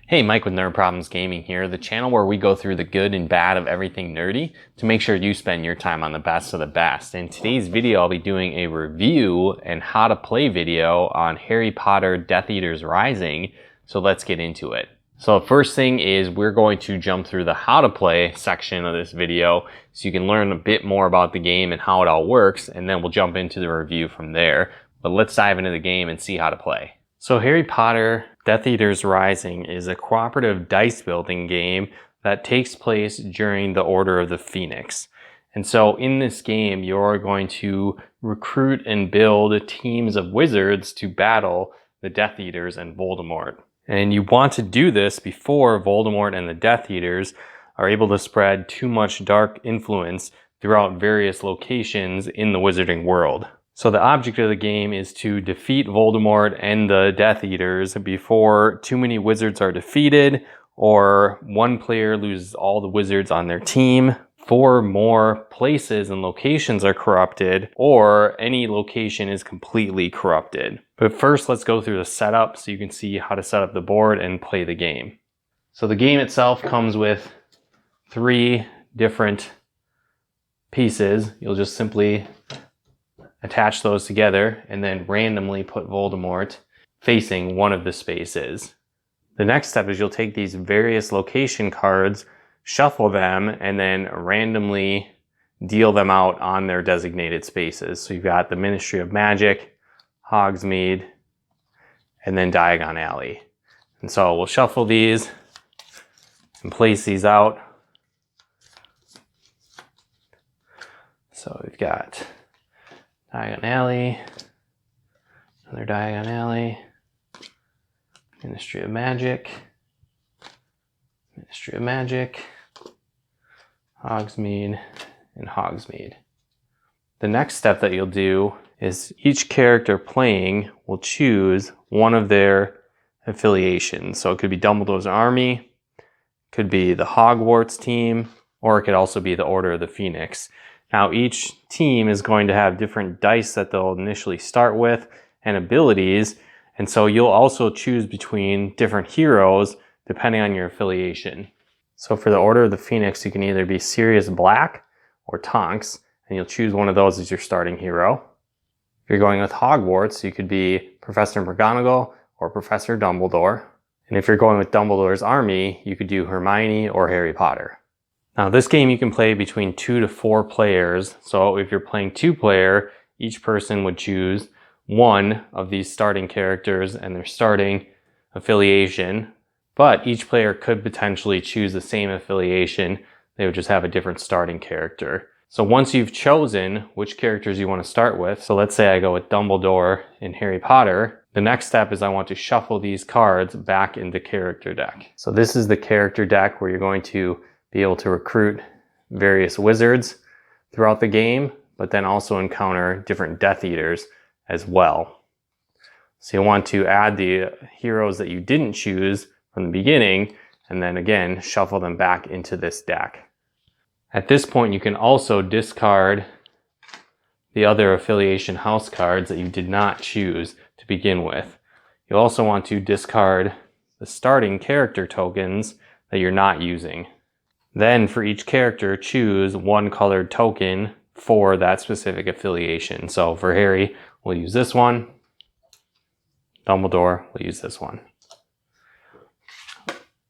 Hey, Mike with Nerd Problems Gaming here, the channel where we go through the good and bad of everything nerdy to make sure you spend your time on the best of the best. In today's video, I'll be doing a review and how to play video on Harry Potter Death Eaters Rising, so let's get into it. So the first thing is we're going to jump through the how to play section of this video so you can learn a bit more about the game and how it all works, and then we'll jump into the review from there. But let's dive into the game and see how to play. So Harry Potter Death Eaters Rising is a cooperative dice building game that takes place during the Order of the Phoenix. And so in this game, you're going to recruit and build teams of wizards to battle the Death Eaters and Voldemort. And you want to do this before Voldemort and the Death Eaters are able to spread too much dark influence throughout various locations in the wizarding world. So the object of the game is to defeat Voldemort and the Death Eaters before too many wizards are defeated, or one player loses all the wizards on their team, 4 more places and locations are corrupted, or any location is completely corrupted. But first, let's go through the setup so you can see how to set up the board and play the game. So the game itself comes with 3 different pieces. You'll just simply attach those together and then randomly put Voldemort facing one of the spaces. The next step is you'll take these various location cards, shuffle them, and then randomly deal them out on their designated spaces. So you've got the Ministry of Magic, Hogsmeade, and then Diagon Alley. And so we'll shuffle these and place these out. So we've got Diagon Alley, another Diagon Alley, Ministry of Magic, Ministry of Magic, Hogsmeade, and Hogsmeade. The next step that you'll do is each character playing will choose one of their affiliations. So it could be Dumbledore's army, could be the Hogwarts team, or it could also be the Order of the Phoenix. Now each team is going to have different dice that they'll initially start with and abilities, and so you'll also choose between different heroes depending on your affiliation. So for the Order of the Phoenix, you can either be Sirius Black or Tonks, and you'll choose one of those as your starting hero. If you're going with Hogwarts, you could be Professor McGonagall or Professor Dumbledore. And if you're going with Dumbledore's army, you could do Hermione or Harry Potter. Now this game you can play between 2 to 4 players. So if you're playing 2-player, each person would choose one of these starting characters and their starting affiliation. But each player could potentially choose the same affiliation. They would just have a different starting character. So once you've chosen which characters you want to start with, so let's say I go with Dumbledore and Harry Potter, the next step is I want to shuffle these cards back into character deck. So this is the character deck where you're going to be able to recruit various wizards throughout the game, but then also encounter different Death Eaters as well. So you'll want to add the heroes that you didn't choose from the beginning, and then again, shuffle them back into this deck. At this point, you can also discard the other affiliation house cards that you did not choose to begin with. You'll also want to discard the starting character tokens that you're not using. Then for each character, choose one colored token for that specific affiliation. So for Harry, we'll use this one. Dumbledore, we'll use this one.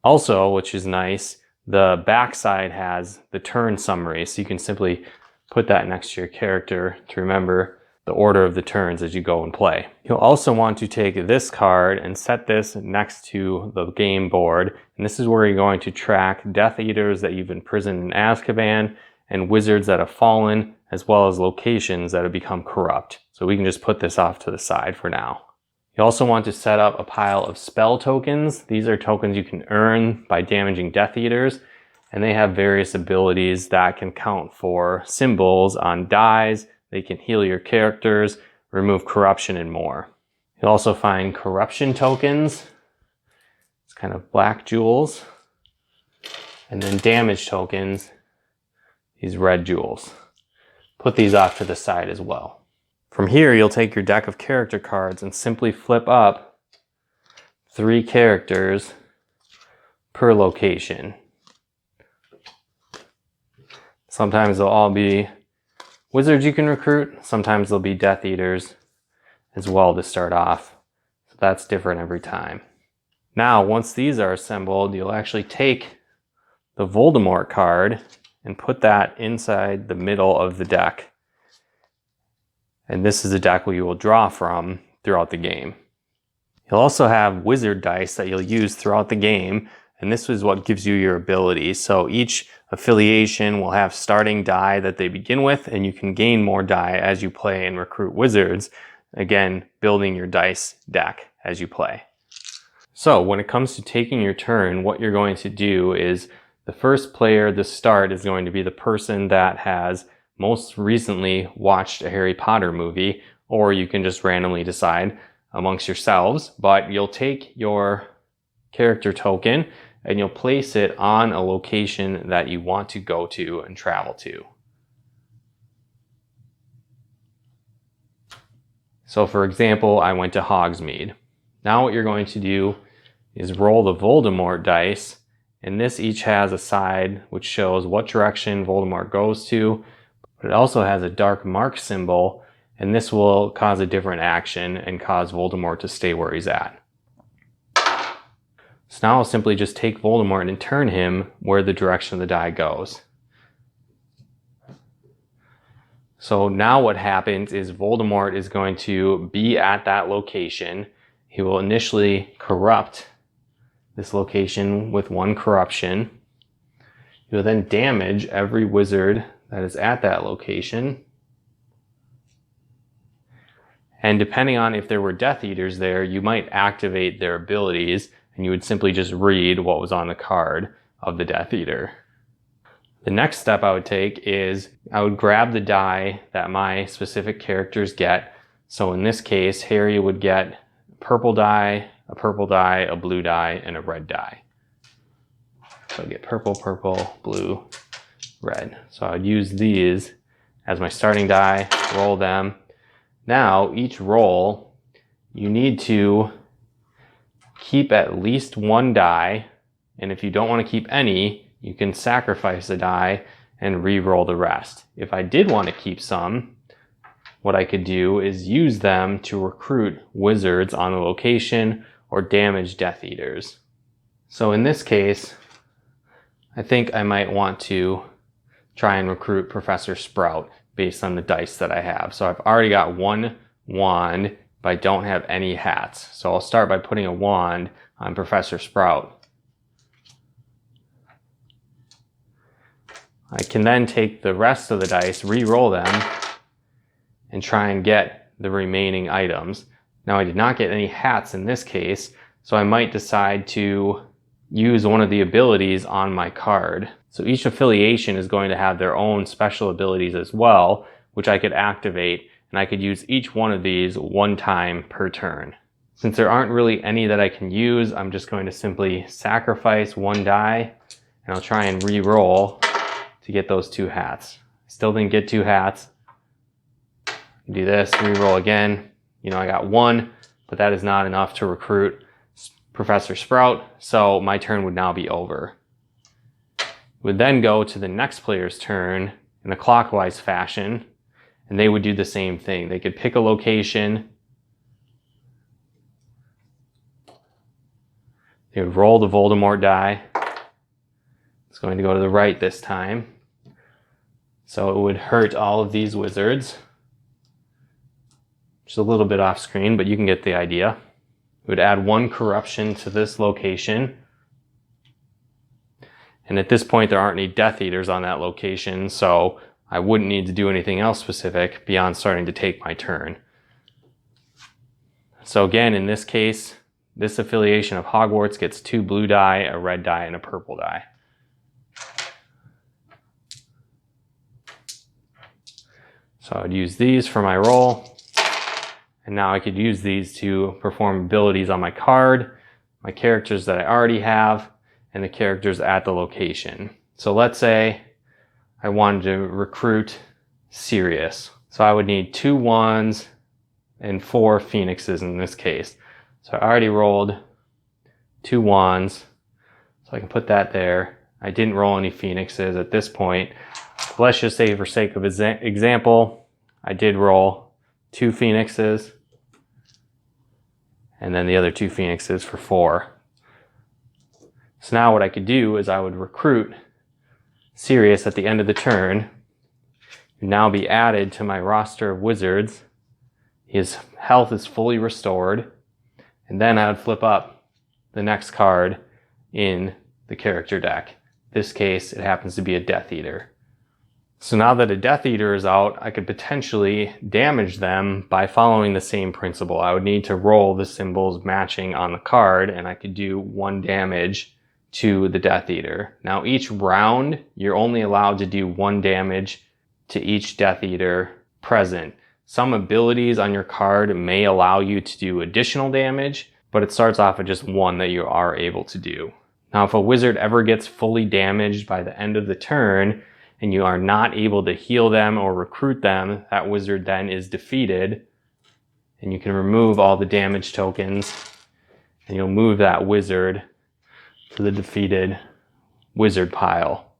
Also, which is nice, the backside has the turn summary, so you can simply put that next to your character to remember the order of the turns as you go and play. You'll also want to take this card and set this next to the game board, and this is where you're going to track Death Eaters that you've imprisoned in Azkaban and wizards that have fallen, as well as locations that have become corrupt. So we can just put this off to the side for now. You also want to set up a pile of spell tokens. These are tokens you can earn by damaging Death Eaters, and they have various abilities that can count for symbols on dies. They can heal your characters, remove corruption, and more. You'll also find corruption tokens. It's kind of black jewels. And then damage tokens, these red jewels. Put these off to the side as well. From here, you'll take your deck of character cards and simply flip up 3 characters per location. Sometimes they'll all be wizards you can recruit. Sometimes they'll be Death Eaters as well to start off. So that's different every time. Now, once these are assembled, you'll actually take the Voldemort card and put that inside the middle of the deck. And this is a deck where you will draw from throughout the game. You'll also have wizard dice that you'll use throughout the game, and this is what gives you your abilities. So each affiliation will have starting die that they begin with, and you can gain more die as you play and recruit wizards. Again, building your dice deck as you play. So when it comes to taking your turn, what you're going to do is the first player to start is going to be the person that has most recently watched a Harry Potter movie, or you can just randomly decide amongst yourselves, but you'll take your character token and you'll place it on a location that you want to go to and travel to. So for example, I went to Hogsmeade. Now what you're going to do is roll the Voldemort dice, and this each has a side which shows what direction Voldemort goes to, but it also has a dark mark symbol, and this will cause a different action and cause Voldemort to stay where he's at. So now I'll simply just take Voldemort and turn him where the direction of the die goes. So now what happens is Voldemort is going to be at that location. He will initially corrupt this location with 1 corruption. He will then damage every wizard that is at that location. And depending on if there were Death Eaters there, you might activate their abilities, and you would simply just read what was on the card of the Death Eater. The next step I would take is I would grab the die that my specific characters get. So in this case, Harry would get a purple die, a blue die, and a red die. So I get purple, purple, blue, red. So I'd use these as my starting die, roll them. Now, each roll, you need to keep at least 1 die, and if you don't want to keep any, you can sacrifice a die and re-roll the rest. If I did want to keep some, what I could do is use them to recruit wizards on a location or damage Death Eaters. So in this case, I think I might want to try and recruit Professor Sprout based on the dice that I have. So I've already got 1 wand, but I don't have any hats. So I'll start by putting a wand on Professor Sprout. I can then take the rest of the dice, re-roll them, and try and get the remaining items. Now I did not get any hats in this case, so I might decide to use one of the abilities on my card. So each affiliation is going to have their own special abilities as well, which I could activate, and I could use each one of these 1 time per turn. Since there aren't really any that I can use, I'm just going to simply sacrifice 1 die, and I'll try and re-roll to get those 2 hats. Still didn't get 2 hats. Do this, re-roll again. You know, I got 1, but that is not enough to recruit Professor Sprout, so my turn would now be over. Would then go to the next player's turn in a clockwise fashion, and they would do the same thing. They could pick a location. They would roll the Voldemort die. It's going to go to the right this time. So it would hurt all of these wizards. Just a little bit off screen, but you can get the idea. It would add 1 corruption to this location. And at this point, there aren't any Death Eaters on that location, so I wouldn't need to do anything else specific beyond starting to take my turn. So again, in this case, this affiliation of Hogwarts gets 2 blue die, a red die, and a purple die. So I'd use these for my roll. And now I could use these to perform abilities on my card, my characters that I already have, and the characters at the location. So let's say I wanted to recruit Sirius. So I would need 2 wands and 4 phoenixes in this case. So I already rolled 2 wands. So I can put that there. I didn't roll any phoenixes at this point. Let's just say for sake of example, I did roll 2 phoenixes and then the other 2 phoenixes for 4. So now what I could do is I would recruit Sirius at the end of the turn, and now be added to my roster of wizards. His health is fully restored, and then I would flip up the next card in the character deck. In this case, it happens to be a Death Eater. So now that a Death Eater is out, I could potentially damage them by following the same principle. I would need to roll the symbols matching on the card, and I could do 1 damage to the Death Eater. Now each round, you're only allowed to do 1 damage to each Death Eater present. Some abilities on your card may allow you to do additional damage, but it starts off at just 1 that you are able to do. Now if a wizard ever gets fully damaged by the end of the turn, and you are not able to heal them or recruit them, that wizard then is defeated, and you can remove all the damage tokens, and you'll move that wizard to the defeated wizard pile.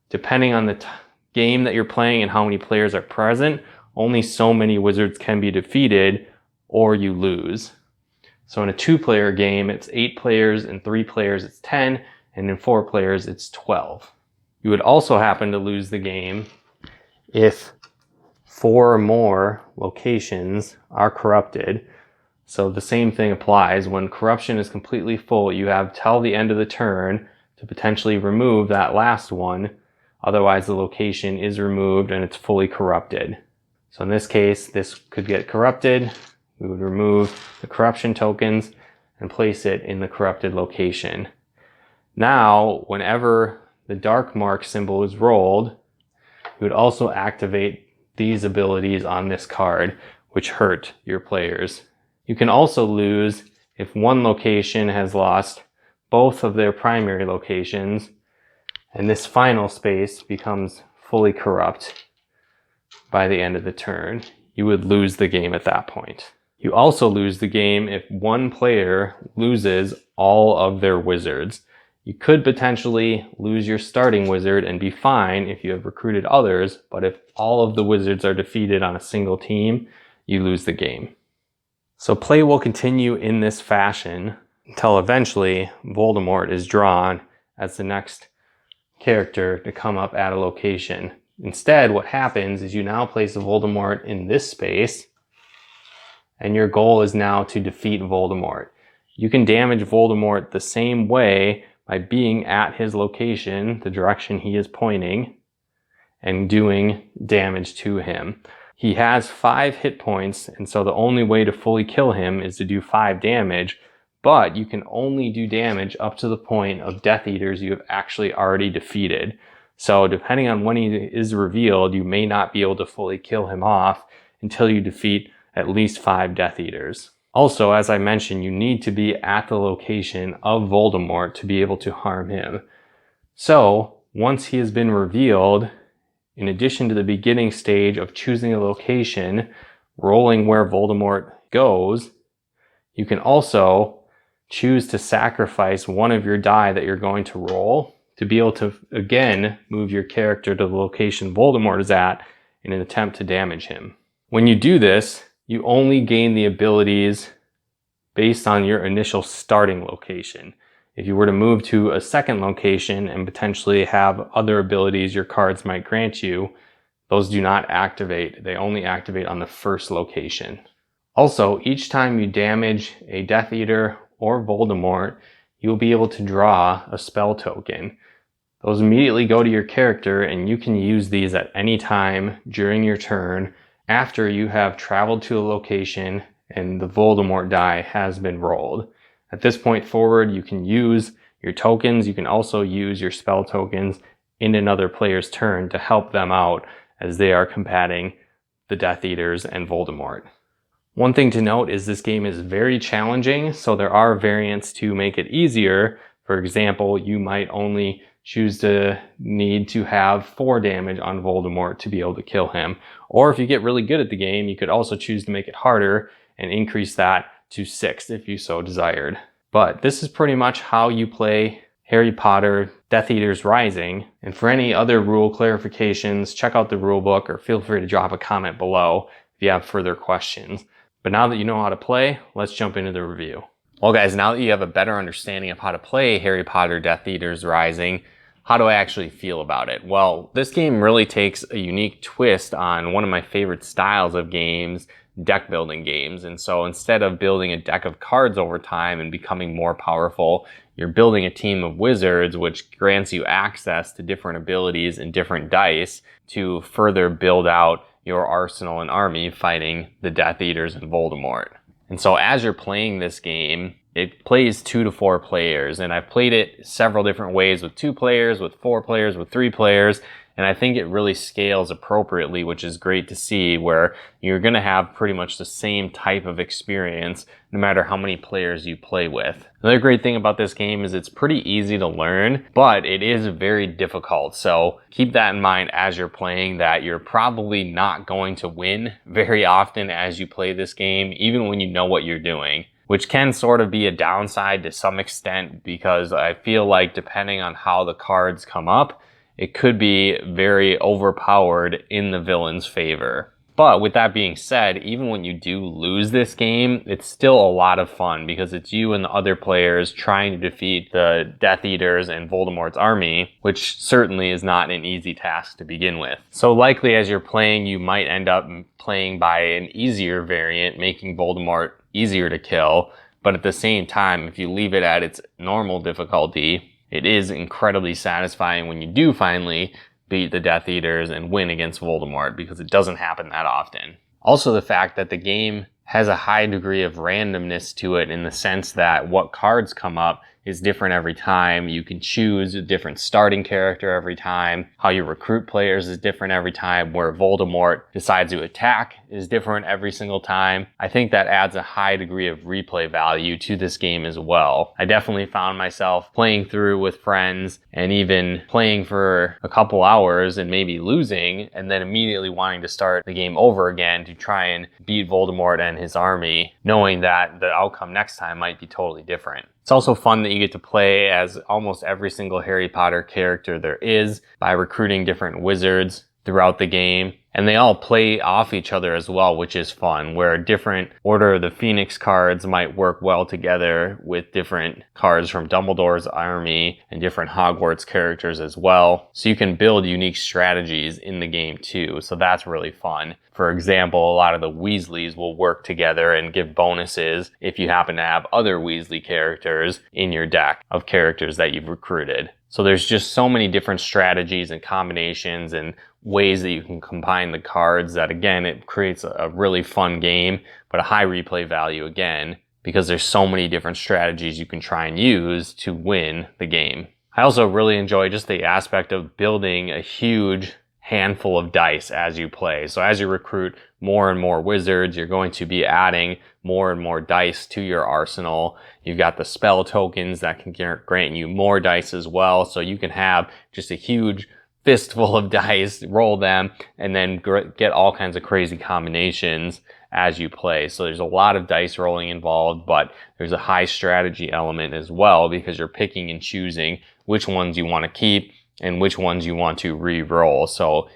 Depending on the game that you're playing and how many players are present, only so many wizards can be defeated or you lose. So in a 2-player game, it's 8 players, in 3 players it's 10, and in 4 players it's 12. You would also happen to lose the game if 4 or more locations are corrupted. So the same thing applies. When corruption is completely full, you have till the end of the turn to potentially remove that last one. Otherwise, the location is removed and it's fully corrupted. So in this case, this could get corrupted. We would remove the corruption tokens and place it in the corrupted location. Now, whenever the dark mark symbol is rolled, you would also activate these abilities on this card, which hurt your players. You can also lose if one location has lost both of their primary locations, and this final space becomes fully corrupt by the end of the turn. You would lose the game at that point. You also lose the game if one player loses all of their wizards. You could potentially lose your starting wizard and be fine if you have recruited others, but if all of the wizards are defeated on a single team, you lose the game. So play will continue in this fashion until eventually Voldemort is drawn as the next character to come up at a location. Instead, what happens is you now place a Voldemort in this space, and your goal is now to defeat Voldemort. You can damage Voldemort the same way by being at his location, the direction he is pointing, and doing damage to him. He has 5 hit points, and so the only way to fully kill him is to do 5 damage, but you can only do damage up to the point of Death Eaters you have actually already defeated. So depending on when he is revealed, you may not be able to fully kill him off until you defeat at least 5 Death Eaters. Also, as I mentioned, you need to be at the location of Voldemort to be able to harm him. So once he has been revealed, in addition to the beginning stage of choosing a location, rolling where Voldemort goes, you can also choose to sacrifice one of your die that you're going to roll to be able to, again, move your character to the location Voldemort is at in an attempt to damage him. When you do this, you only gain the abilities based on your initial starting location. If you were to move to a second location and potentially have other abilities your cards might grant you, those do not activate. They only activate on the first location. Also, each time you damage a Death Eater or Voldemort, you'll be able to draw a spell token. Those immediately go to your character, and you can use these at any time during your turn after you have traveled to a location and the Voldemort die has been rolled. At this point forward, you can use your tokens. You can also use your spell tokens in another player's turn to help them out as they are combating the Death Eaters and Voldemort. One thing to note is this game is very challenging, so there are variants to make it easier. For example, you might only choose to need to have 4 damage on Voldemort to be able to kill him. Or if you get really good at the game, you could also choose to make it harder and increase that to 6 if you so desired. But this is pretty much how you play Harry Potter Death Eaters Rising. And for any other rule clarifications, check out the rule book or feel free to drop a comment below if you have further questions. But now that you know how to play, let's jump into the review. Well guys, now that you have a better understanding of how to play Harry Potter Death Eaters Rising, how do I actually feel about it? Well, this game really takes a unique twist on one of my favorite styles of games, deck building games. And so instead of building a deck of cards over time and becoming more powerful, you're building a team of wizards, which grants you access to different abilities and different dice to further build out your arsenal and army fighting the Death Eaters and Voldemort. And so as you're playing this game, it plays 2 to 4 players, and I've played it several different ways with 2 players, with 4 players, with 3 players, and I think it really scales appropriately, which is great to see, where you're going to have pretty much the same type of experience no matter how many players you play with. Another great thing about this game is it's pretty easy to learn, but it is very difficult. So keep that in mind as you're playing, that you're probably not going to win very often as you play this game, even when you know what you're doing, which can sort of be a downside to some extent, because I feel like depending on how the cards come up, it could be very overpowered in the villain's favor. But with that being said, even when you do lose this game, it's still a lot of fun because it's you and the other players trying to defeat the Death Eaters and Voldemort's army, which certainly is not an easy task to begin with. So likely as you're playing, you might end up playing by an easier variant, making Voldemort easier to kill. But at the same time, if you leave it at its normal difficulty, it is incredibly satisfying when you do finally beat the Death Eaters and win against Voldemort, because it doesn't happen that often. Also, the fact that the game has a high degree of randomness to it, in the sense that what cards come up is different every time. You can choose a different starting character every time. How you recruit players is different every time. Where Voldemort decides to attack is different every single time. I think that adds a high degree of replay value to this game as well. I definitely found myself playing through with friends and even playing for a couple hours and maybe losing, and then immediately wanting to start the game over again to try and beat Voldemort and his army, knowing that the outcome next time might be totally different. It's also fun that you get to play as almost every single Harry Potter character there is by recruiting different wizards throughout the game. And they all play off each other as well, which is fun, where different Order of the Phoenix cards might work well together with different cards from Dumbledore's army and different Hogwarts characters as well. So you can build unique strategies in the game too. So that's really fun. For example, a lot of the Weasleys will work together and give bonuses if you happen to have other Weasley characters in your deck of characters that you've recruited. So there's just so many different strategies and combinations and ways that you can combine the cards that, again, it creates a really fun game, but a high replay value again, because there's so many different strategies you can try and use to win the game. I also really enjoy just the aspect of building a huge handful of dice as you play. So as you recruit more and more wizards, you're going to be adding more and more dice to your arsenal. You've got the spell tokens that can grant you more dice as well. So you can have just a huge fistful of dice, roll them, and then get all kinds of crazy combinations as you play. So there's a lot of dice rolling involved, but there's a high strategy element as well, because you're picking and choosing which ones you want to keep and which ones you want to re-roll. So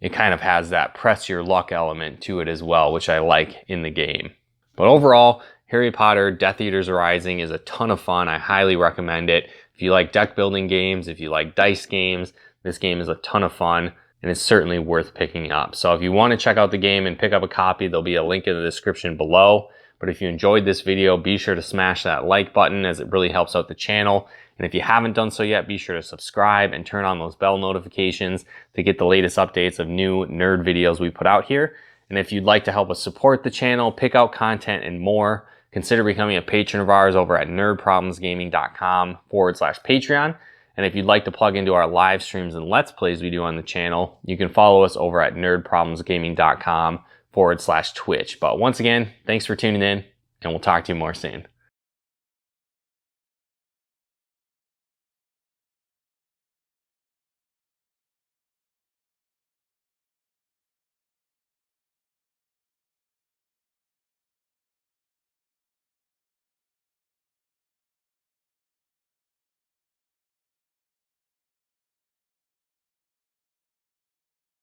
it kind of has that press your luck element to it as well, which I like in the game. But overall, Harry Potter Death Eaters Rising is a ton of fun. I highly recommend it. If you like deck building games, if you like dice games, this game is a ton of fun, and it's certainly worth picking up. So if you want to check out the game and pick up a copy, there'll be a link in the description below. But if you enjoyed this video, be sure to smash that like button, as it really helps out the channel. And if you haven't done so yet, be sure to subscribe and turn on those bell notifications to get the latest updates of new nerd videos we put out here. And if you'd like to help us support the channel, pick out content and more, consider becoming a patron of ours over at nerdproblemsgaming.com/Patreon. And if you'd like to plug into our live streams and Let's Plays we do on the channel, you can follow us over at nerdproblemsgaming.com/Twitch. But once again, thanks for tuning in, and we'll talk to you more soon.